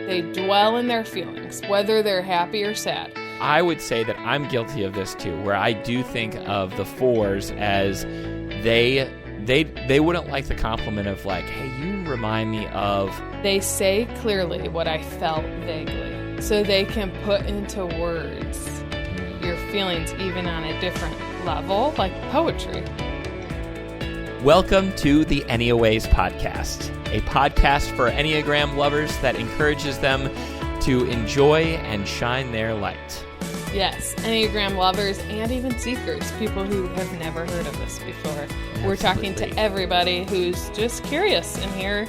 They dwell in their feelings, whether they're happy or sad. I would say that I'm guilty of this too, where I do think of the 4s as they wouldn't like the compliment of like, hey, you remind me of... They say clearly what I felt vaguely, so they can put into words your feelings even on a different level, like poetry. Welcome to the Enneaways podcast, a podcast for Enneagram lovers that encourages them to enjoy and shine their light. Yes, Enneagram lovers and even seekers, people who have never heard of this before. Absolutely. We're talking to everybody who's just curious and here.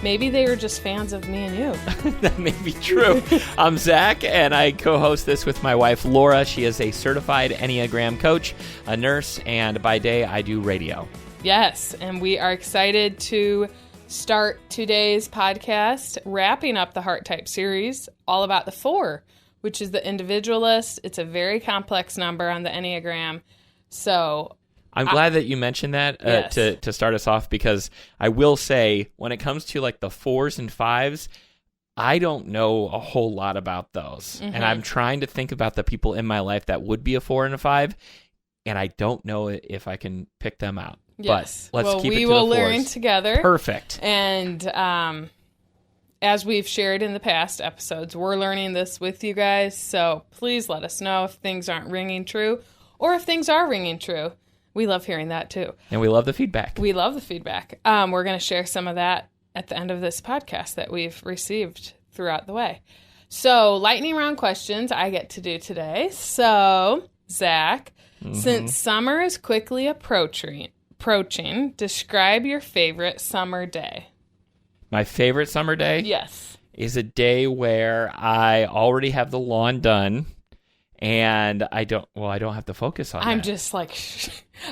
Maybe they were just fans of me and you. That may be true. I'm Zach, and I co-host this with my wife, Laura. She is a certified Enneagram coach, a nurse, and by day I do radio. Yes, and we are excited to start today's podcast, wrapping up the Heart Type series, all about the 4, which is the Individualist. It's a very complex number on the Enneagram. So I'm glad that you mentioned that Yes. to start us off, because I will say when it comes to like the 4s and 5s, I don't know a whole lot about those. Mm-hmm. And I'm trying to think about the people in my life that would be a 4 and a 5, and I don't know if I can pick them out. yes, But let's keep it to we the will 4s. learn together. Perfect. And as we've shared in the past episodes, we're learning this with you guys. So please let us know if things aren't ringing true or if things are ringing true. We love hearing that too. And we love the feedback. We love the feedback. We're going to share some of that at the end of this podcast that we've received throughout the way. So lightning round questions I get to do today. So Zach, since summer is quickly approaching, describe your favorite summer day. My favorite summer day Yes. is a day where I already have the lawn done, and I don't have to focus on I'm that. just like,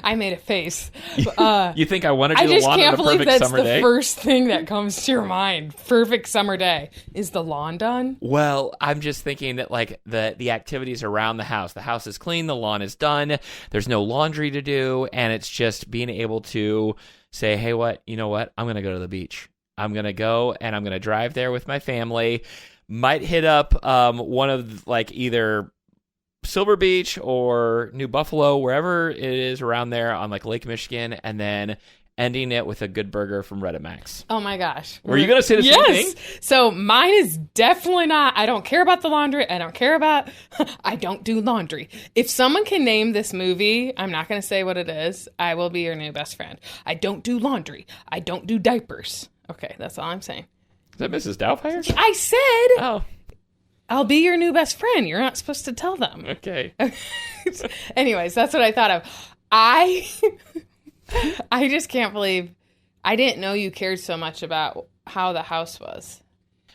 I made a face. You think I want to I do the just lawn can't on a believe perfect that's summer the day? first thing that comes to your mind. Perfect summer day. Is the lawn done? Well, I'm just thinking that like the activities around the house is clean, the lawn is done, there's no laundry to do, and it's just being able to say, hey, you know what? I'm going to go to the beach. I'm going to go and I'm going to drive there with my family. Might hit up one of like either Silver Beach or New Buffalo, wherever it is around there on like Lake Michigan, and then ending it with a good burger from Red Max. Oh my gosh. Were you going to say the same thing? So mine is definitely not, I don't care about the laundry. I don't do laundry. If someone can name this movie, I'm not going to say what it is. I will be your new best friend. I don't do laundry. I don't do diapers. Okay, that's all I'm saying. Is that Mrs. Doubtfire? I said, Oh, I'll be your new best friend. You're not supposed to tell them. okay. Anyways, that's what I thought of. I just can't believe I didn't know you cared so much about how the house was.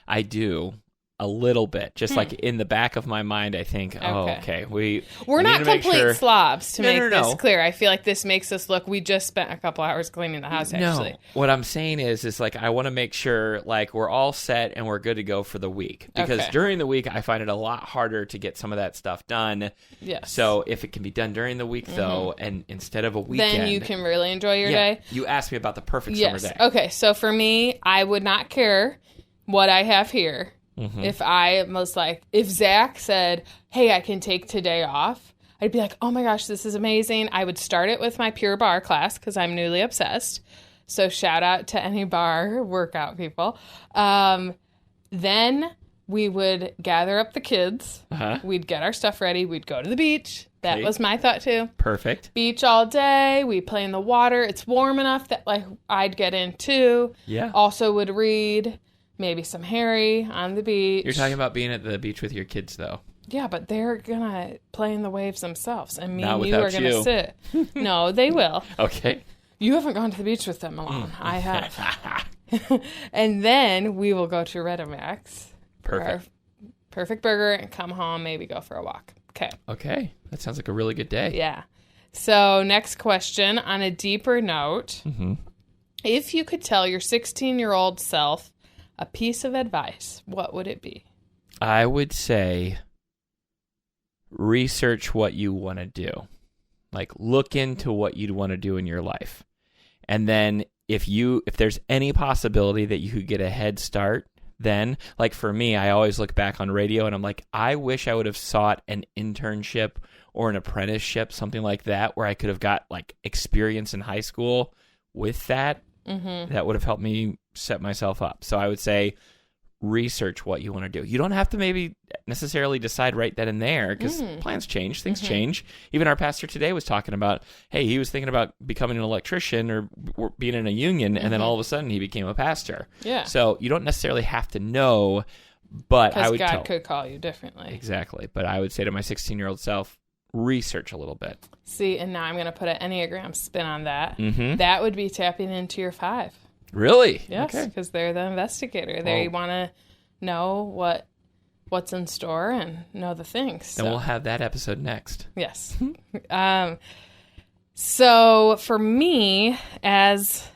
I do. A little bit. Just like in the back of my mind, I think, okay. We're we not need to make complete sure- slobs to make No. this clear. I feel like this makes us look, we just spent a couple hours cleaning the house, actually. No, what I'm saying is like I want to make sure like we're all set and we're good to go for the week, because Okay. during the week I find it a lot harder to get some of that stuff done. Yes. So if it can be done during the week though, and instead of a weekend, then you can really enjoy your day. You asked me about the perfect Yes. summer day. Okay, so for me, I would not care what I have here. If I was like, if Zach said, hey, I can take today off, I'd be like, oh my gosh, this is amazing. I would start it with my Pure Barre class because I'm newly obsessed. So shout out to any bar workout people. Then we would gather up the kids. We'd get our stuff ready. We'd go to the beach. That Okay. was my thought too. Perfect. Beach all day. We play in the water. It's warm enough that like I'd get in too. Yeah. Also would read. Maybe some Harry on the beach. You're talking about being at the beach with your kids though. Yeah, but they're going to play in the waves themselves. And me Not and you without are going to you. sit. No, they will. Okay. You haven't gone to the beach with them alone. I have. And then we will go to Red Max. Perfect. Perfect burger and come home, maybe go for a walk. Okay. Okay. That sounds like a really good day. Yeah. So next question, on a deeper note, if you could tell your 16-year-old self a piece of advice, what would it be? I would say research what you want to do. Like look into what you'd want to do in your life. And then if there's any possibility that you could get a head start, then. Like for me, I always look back on radio and I'm like, I wish I would have sought an internship or an apprenticeship, something like that, where I could have got like experience in high school with that. That would have helped me set myself up. So I would say research what you want to do. You don't have to maybe necessarily decide right then and there, because plans change, things change. Even our pastor today was talking about, hey, he was thinking about becoming an electrician or being in a union, and then all of a sudden he became a pastor. Yeah. So you don't necessarily have to know, but I would because God could call you differently. Exactly. But I would say to my 16-year-old self, research a little bit. See, and now I'm going to put an Enneagram spin on that. That would be tapping into your 5. Really? Yes, because they're the investigator. They want to know what's in store and know the things. Then we'll have that episode next. Yes. So for me, as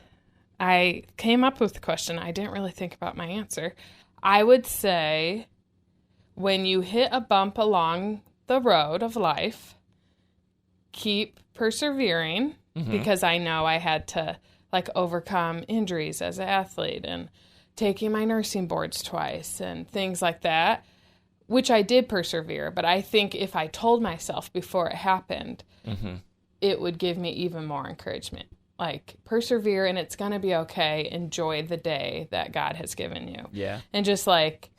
I came up with the question, I didn't really think about my answer. I would say when you hit a bump along the road of life, keep persevering, because I know I had to like overcome injuries as an athlete and taking my nursing boards twice and things like that, which I did persevere. But I think if I told myself before it happened, it would give me even more encouragement. Like, persevere and it's going to be okay. Enjoy the day that God has given you. Yeah. And just like,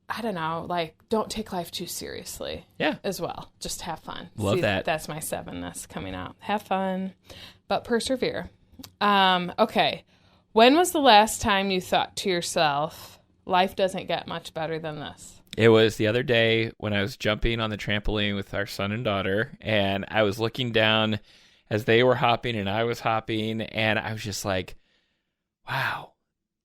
I don't know, like, don't take life too seriously. Yeah. As well. Just have fun. Love that. That's my 7 that's coming out. Have fun, but persevere. Okay. When was the last time you thought to yourself, life doesn't get much better than this? It was the other day when I was jumping on the trampoline with our son and daughter, and I was looking down as they were hopping and I was hopping, and I was just like, wow,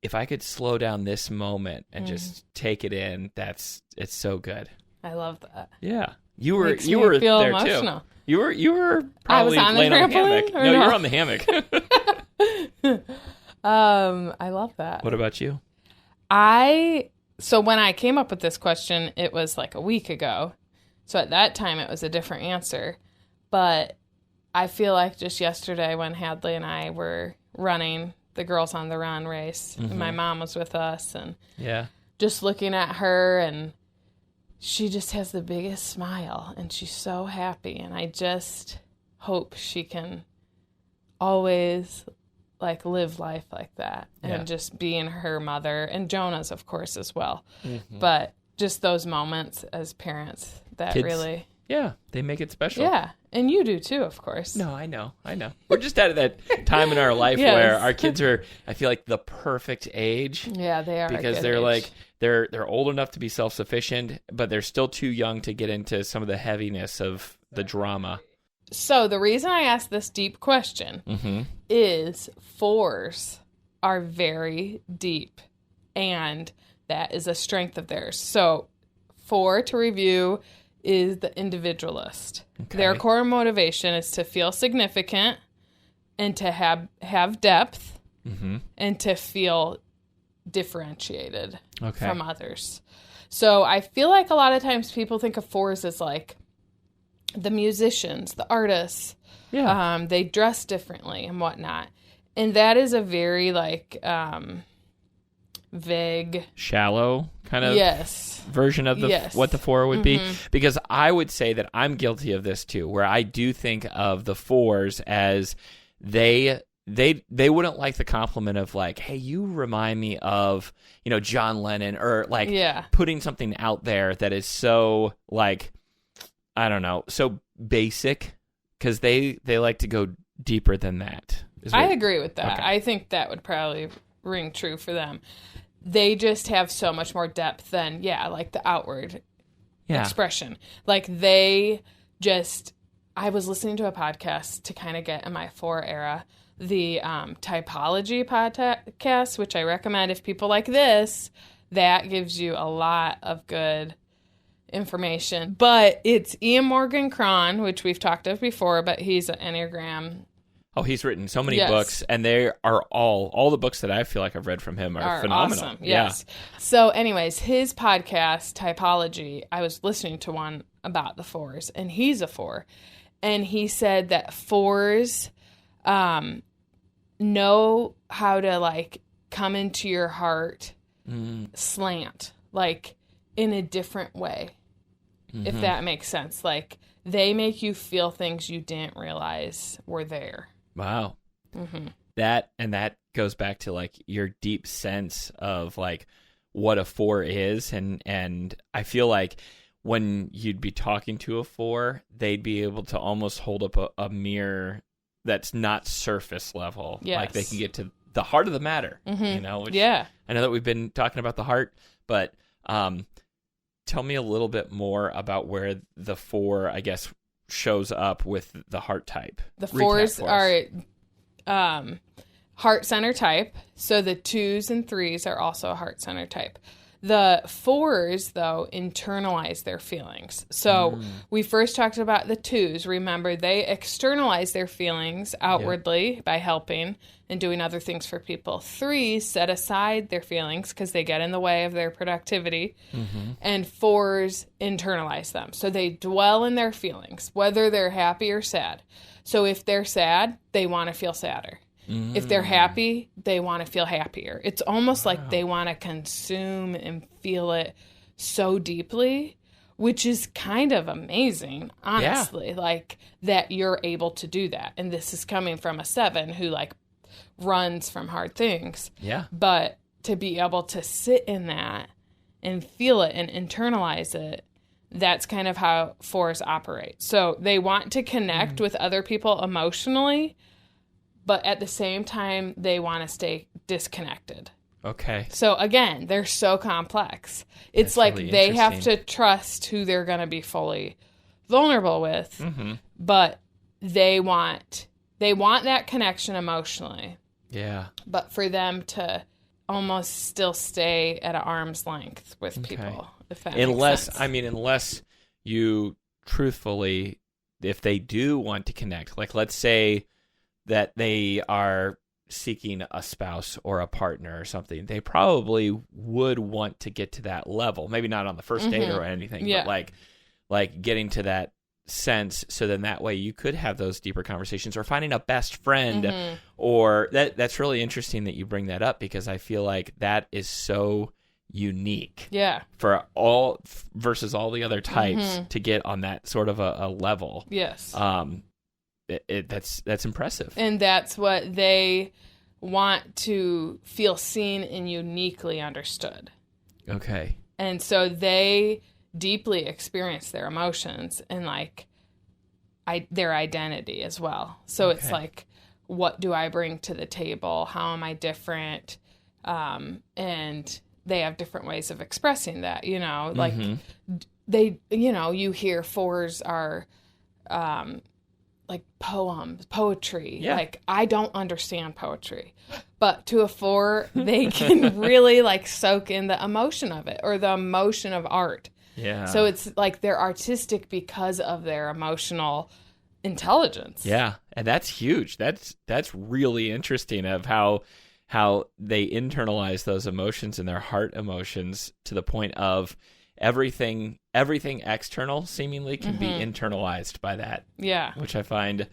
if I could slow down this moment and just take it in, it's so good. I love that. Yeah. You were feel there emotional. too. You were probably laying on the hammock. No, you were on the hammock. I love that. What about you? So when I came up with this question, it was like a week ago. So at that time, it was a different answer. But I feel like just yesterday when Hadley and I were running the Girls on the Run race, and my mom was with us, and just looking at her, and she just has the biggest smile, and she's so happy. And I just hope she can always like live life like that and just being her mother, and Jonah's of course as well. But just those moments as parents that Kids, really, they make it special. Yeah. And you do too, of course. No, I know. We're just out of that time in our life where our kids are, I feel like, the perfect age. Yeah, they are. Because they're age. like, they're old enough to be self-sufficient, but they're still too young to get into some of the heaviness of the drama. So the reason I asked this deep question is 4s are very deep, and that is a strength of theirs. So 4, to review, is the individualist. Okay. Their core motivation is to feel significant and to have depth and to feel differentiated from others. So I feel like a lot of times people think of 4s as like the musicians, the artists. Yeah. They dress differently and whatnot. And that is a very like vague, shallow kind of version of what the 4 would be. Because I would say that I'm guilty of this too, where I do think of the 4s as they wouldn't like the compliment of like, hey, you remind me of, John Lennon, or like putting something out there that is so like, I don't know, so basic, because they like to go deeper than that. I agree with that. Okay. I think that would probably ring true for them. They just have so much more depth than, like the outward expression. Like I was listening to a podcast to kind of get in my 4 era, the Typology podcast, which I recommend if people like this. That gives you a lot of good information. But it's Ian Morgan Cron, which we've talked of before, but he's an Enneagram. Oh, he's written so many books, and they are all the books that I feel like I've read from him are phenomenal. Awesome. Yes. Yeah. So anyways, his podcast, Typology, I was listening to one about the 4s, and he's a 4. And he said that 4s know how to like come into your heart slant, like in a different way, if that makes sense. Like they make you feel things you didn't realize were there. Wow. That goes back to like your deep sense of like what a 4 is. And I feel like when you'd be talking to a 4, they'd be able to almost hold up a mirror that's not surface level. Yes. Like they can get to the heart of the matter, you know? Which, I know that we've been talking about the heart, but tell me a little bit more about where the 4, I guess, shows up with the heart type. The 4s are heart center type. So the 2s and 3s are also heart center type. The 4s, though, internalize their feelings. So we first talked about the 2s. Remember, they externalize their feelings outwardly by helping and doing other things for people. 3s set aside their feelings because they get in the way of their productivity. And 4s internalize them. So they dwell in their feelings, whether they're happy or sad. So if they're sad, they want to feel sadder. If they're happy, they want to feel happier. It's almost like they want to consume and feel it so deeply, which is kind of amazing, honestly, like that you're able to do that. And this is coming from a 7 who like runs from hard things. Yeah. But to be able to sit in that and feel it and internalize it, that's kind of how 4s operate. So they want to connect with other people emotionally, but at the same time, they want to stay disconnected. Okay. So again, they're so complex. It's That's like really they have interesting. to trust who they're going to be fully vulnerable with, but they want that connection emotionally. Yeah. But for them to almost still stay at an arm's length with people, if that makes sense. Unless you truthfully, if they do want to connect, like let's say that they are seeking a spouse or a partner or something, they probably would want to get to that level. Maybe not on the first date or anything, but like getting to that sense. So then that way you could have those deeper conversations or finding a best friend or that's really interesting that you bring that up because I feel like that is so unique. Yeah. For all versus all the other types to get on that sort of a level. Yes. That's impressive. And that's what they want to feel seen and uniquely understood. Okay. And so they deeply experience their emotions and like their identity as well. So it's like, what do I bring to the table? How am I different? And they have different ways of expressing that, you know, like they, you know, you hear 4s are, like poetry. Yeah. Like I don't understand poetry, but to a 4, they can really like soak in the emotion of it or the emotion of art. Yeah. So it's like they're artistic because of their emotional intelligence. Yeah. And that's huge. That's really interesting of how they internalize those emotions and their heart emotions to the point of everything external seemingly can be internalized by that. Yeah. Which I find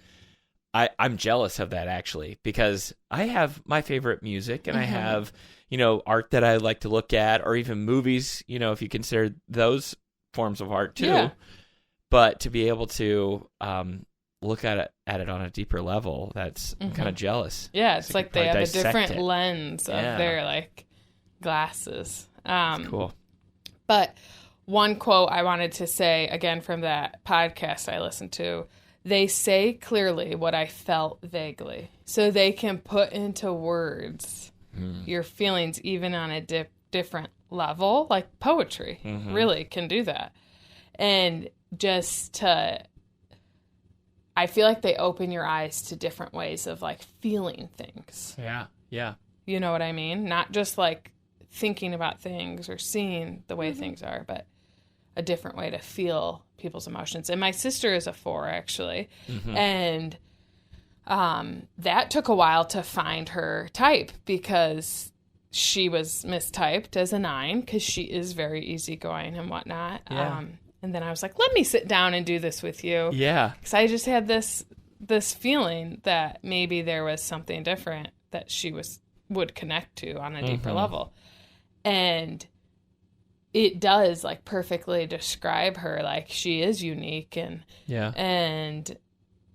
I'm jealous of that actually, because I have my favorite music and I have, you know, art that I like to look at or even movies, you know, if you consider those forms of art too. Yeah. But to be able to look at it on a deeper level, that's I'm kind of jealous. Yeah, it's like they have a different it. lens of their like glasses. That's cool. But one quote I wanted to say, again, from that podcast I listened to, they say clearly what I felt vaguely. So they can put into words your feelings even on a different level, like poetry really can do that. And just to, I feel like they open your eyes to different ways of like feeling things. Yeah, yeah. You know what I mean? Not just like thinking about things or seeing the way things are, but a different way to feel people's emotions. And my sister is a 4 actually. And that took a while to find her type because she was mistyped as a 9 because she is very easygoing and whatnot. Yeah. And then I was like, let me sit down and do this with you. Yeah. Because I just had this feeling that maybe there was something different that she would connect to on a deeper level. And it does like perfectly describe her. Like she is unique. And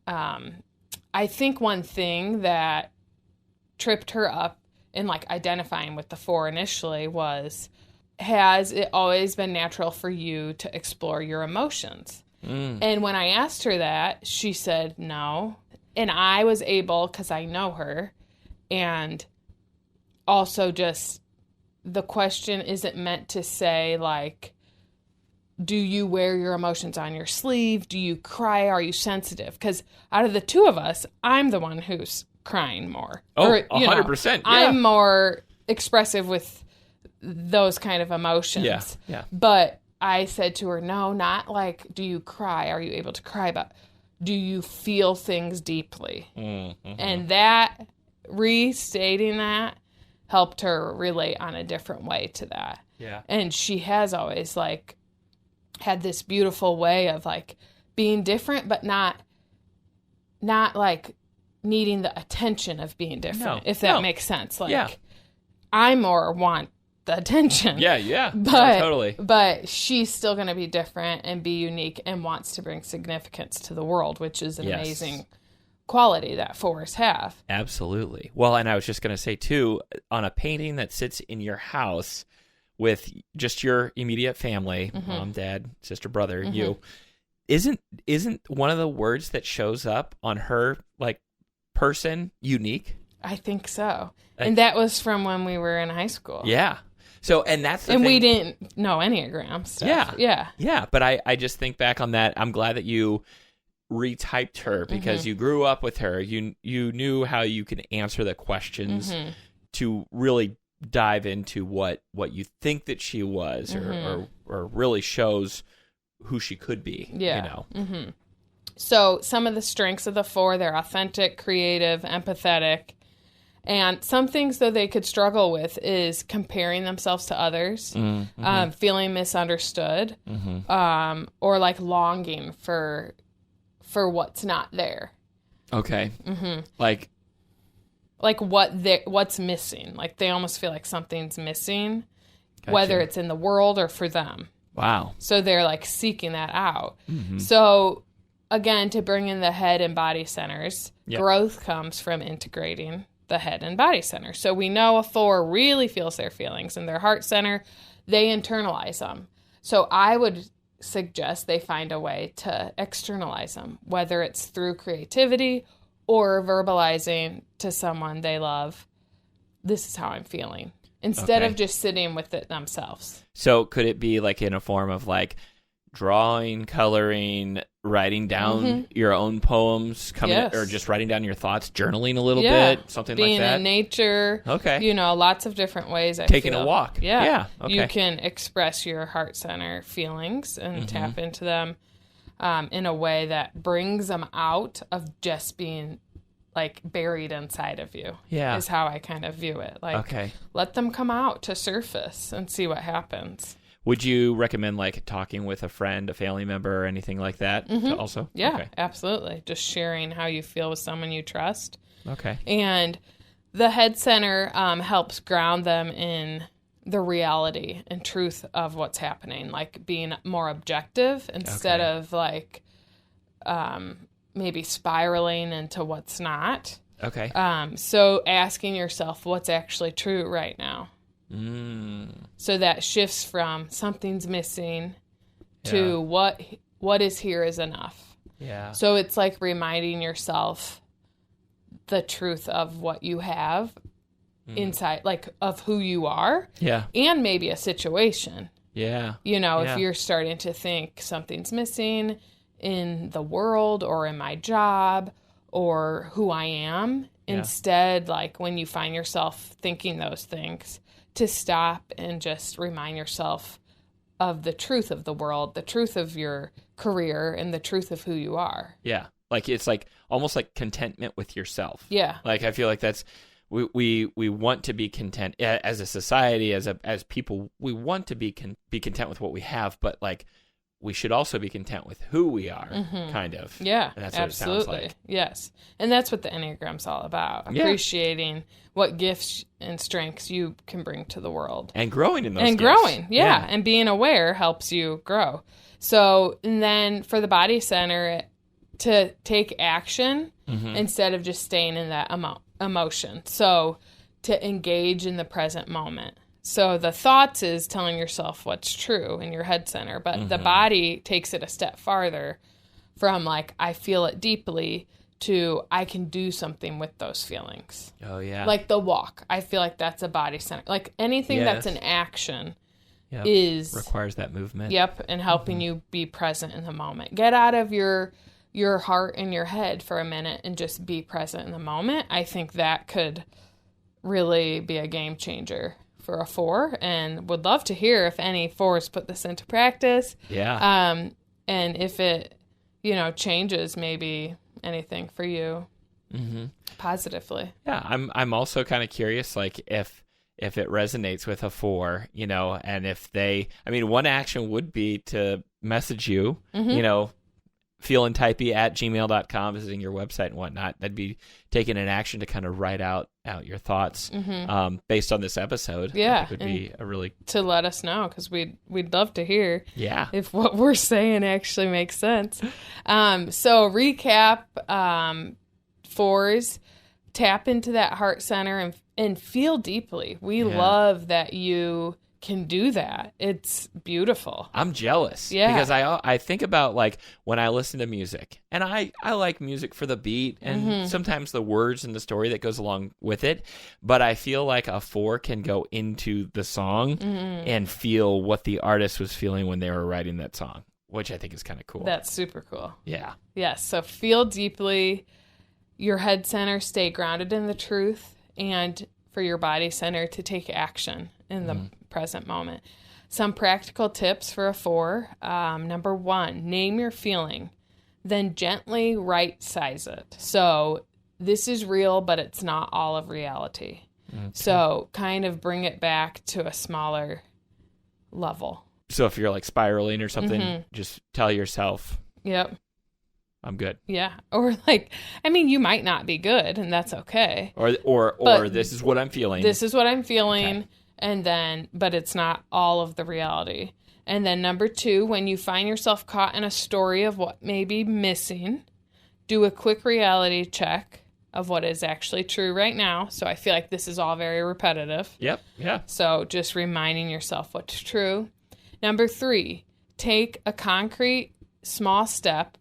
I think one thing that tripped her up in like identifying with the 4 initially was, has it always been natural for you to explore your emotions? And when I asked her that, she said no. And I was able, because I know her, and also just the question isn't meant to say like, do you wear your emotions on your sleeve? Do you cry? Are you sensitive? Because out of the 2 of us, I'm the one who's crying more. Oh, 100%. Yeah. I'm more expressive with those kind of emotions. Yeah. But I said to her, no, not like, do you cry? Are you able to cry? But do you feel things deeply? And that, restating that, helped her relate on a different way to that. Yeah. And she has always like had this beautiful way of like being different, but not like needing the attention of being different, if that makes sense. Like I more want the attention. Yeah. But totally. But she's still going to be different and be unique and wants to bring significance to the world, which is an amazing quality that 4s have. Absolutely. Well, and I was just going to say too, on a painting that sits in your house with just your immediate family, mom, dad, sister, brother, you, isn't one of the words that shows up on her like person unique? I think so. And that was from when we were in high school. Yeah. So, and that's the and thing. We didn't know Enneagram stuff. Yeah. But I just think back on that. I'm glad that you retyped her because you grew up with her. You knew how you can answer the questions to really dive into what you think that she was or really shows who she could be. Yeah. So some of the strengths of the 4, they're authentic, creative, empathetic. And some things that they could struggle with is comparing themselves to others, feeling misunderstood, or like longing for what's not there. Okay. Like what's missing. Like they almost feel like something's missing, whether it's in the world or for them. Wow. So they're like seeking that out. So again, to bring in the head and body centers, growth comes from integrating the head and body center. So we know a 4 really feels their feelings in their heart center. They internalize them. So I would suggest they find a way to externalize them, whether it's through creativity or verbalizing to someone they love, this is how I'm feeling, instead of just sitting with it themselves. So could it be like in a form of like drawing, coloring, writing down your own poems, or just writing down your thoughts, journaling a little bit, something being like that? Being in nature. Okay. Lots of different ways. Taking a walk. Yeah. Okay. You can express your heart center feelings and tap into them in a way that brings them out of just being like buried inside of you. Yeah. Is how I kind of view it. Like, let them come out to surface and see what happens. Would you recommend like talking with a friend, a family member, or anything like that also? Yeah, absolutely. Just sharing how you feel with someone you trust. Okay. And the head center helps ground them in the reality and truth of what's happening, like being more objective instead of like maybe spiraling into what's not. Okay. So asking yourself what's actually true right now. So that shifts from something's missing to what is here is enough. Yeah. So it's like reminding yourself the truth of what you have inside, like of who you are. Yeah. And maybe a situation. Yeah. If you're starting to think something's missing in the world or in my job or who I am, instead, like when you find yourself thinking those things, to stop and just remind yourself of the truth of the world, the truth of your career, and the truth of who you are. Yeah. Like it's like almost like contentment with yourself. Yeah. Like I feel like that's we want to be content as a society, as people. We want to be content with what we have, but like we should also be content with who we are, kind of. Yeah, and that's absolutely. What it sounds like. Yes. And that's what the Enneagram's all about. Appreciating what gifts and strengths you can bring to the world. And growing in those and gifts. Growing, yeah. And being aware helps you grow. So, and then for the body center, to take action instead of just staying in that emotion. So, to engage in the present moment. So the thoughts is telling yourself what's true in your head center, but the body takes it a step farther from like, I feel it deeply to I can do something with those feelings. Oh, yeah. Like the walk. I feel like that's a body center. Like anything that's an action requires that movement. Yep. And helping you be present in the moment. Get out of your heart and your head for a minute and just be present in the moment. I think that could really be a game changer for a 4, and would love to hear if any 4s put this into practice. Yeah. And if it, changes maybe anything for you positively. Yeah. I'm also kind of curious, like if it resonates with a 4, and if one action would be to message you, feelingtypey@gmail.com, visiting your website and whatnot. That'd be taking an action to kind of write out your thoughts based on this episode. Yeah, it would be a really to let us know, because we'd love to hear. Yeah, if what we're saying actually makes sense. So recap: 4s, tap into that heart center and feel deeply. We love that you can do that. It's beautiful. I'm jealous because I think about like when I listen to music, and I like music for the beat and sometimes the words and the story that goes along with it, but I feel like a 4 can go into the song and feel what the artist was feeling when they were writing that song, which I think is kind of cool. That's super cool. Yeah. Yes. So feel deeply, your head center, stay grounded in the truth, and for your body center to take action in the present moment. Some practical tips for a 4. Number 1, name your feeling, then gently right size it. So this is real, but it's not all of reality. Okay. So kind of bring it back to a smaller level. So if you're like spiraling or something, just tell yourself, yep, I'm good. Yeah. Or like, you might not be good, and that's okay. Or this is what I'm feeling. This is what I'm feeling. Okay. And then, but it's not all of the reality. And then number 2, when you find yourself caught in a story of what may be missing, do a quick reality check of what is actually true right now. So I feel like this is all very repetitive. Yep. Yeah. So just reminding yourself what's true. Number 3, take a concrete small step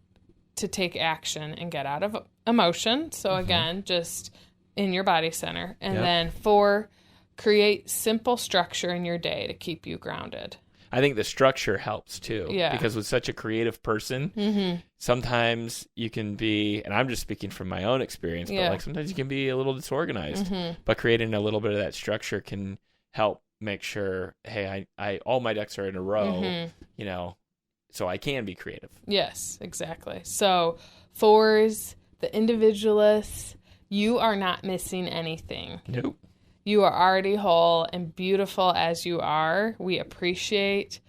to take action and get out of emotion. So again, just in your body center. And then 4, create simple structure in your day to keep you grounded. I think the structure helps too. Yeah. Because with such a creative person, sometimes you can be, and I'm just speaking from my own experience, but like sometimes you can be a little disorganized. But creating a little bit of that structure can help make sure, hey, I all my ducks are in a row, so I can be creative. Yes, exactly. So 4s, the individualists, you are not missing anything. Nope. You are already whole and beautiful as you are. We appreciate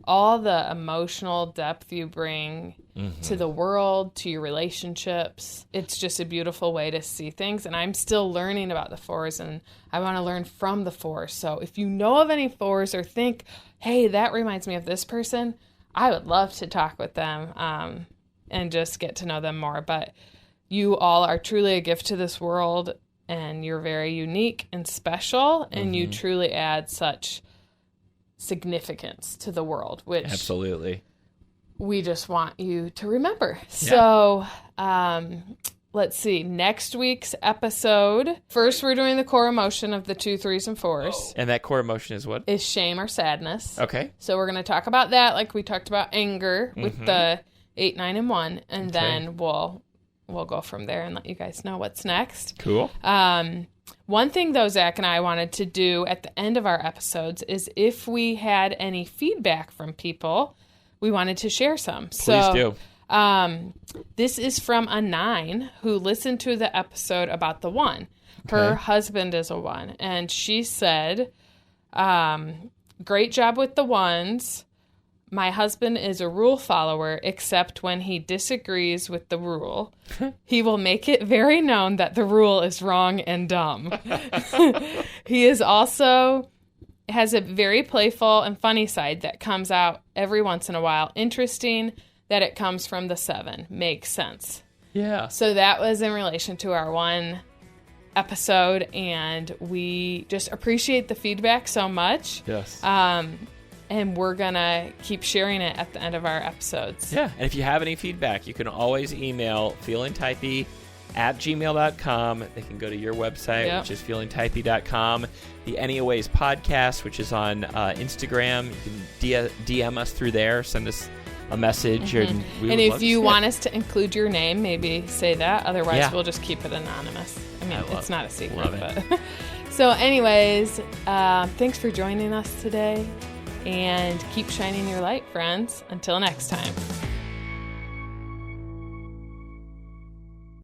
all the emotional depth you bring to the world, to your relationships. It's just a beautiful way to see things. And I'm still learning about the 4s, and I want to learn from the 4s. So if you know of any 4s or think, hey, that reminds me of this person, I would love to talk with them and just get to know them more. But you all are truly a gift to this world, and you're very unique and special, and you truly add such significance to the world, which absolutely we just want you to remember. Yeah. So let's see, next week's episode, first we're doing the core emotion of the 2, 3s, and 4s. And that core emotion is what? Is shame or sadness. Okay. So we're going to talk about that like we talked about anger with the 8, 9, and 1, and then we'll go from there and let you guys know what's next. Cool. One thing, though, Zach and I wanted to do at the end of our episodes is if we had any feedback from people, we wanted to share some. Please do. This is from a 9 who listened to the episode about the 1. Her husband is a 1. And she said, great job with the 1s. My husband is a rule follower, except when he disagrees with the rule. He will make it very known that the rule is wrong and dumb. He is also has a very playful and funny side that comes out every once in a while. Interesting that it comes from the 7. Makes sense. Yeah. So that was in relation to our one episode, and we just appreciate the feedback so much. Yes. And we're going to keep sharing it at the end of our episodes. Yeah. And if you have any feedback, you can always email feelingtypey@gmail.com. They can go to your website, which is feelingtypey.com. The Anyways podcast, which is on Instagram. You can DM us through there. Send us a message. And if you want us to include your name, maybe say that. Otherwise, we'll just keep it anonymous. I mean, it's not a secret. Love it. But so anyways, thanks for joining us today. And keep shining your light, friends. Until next time.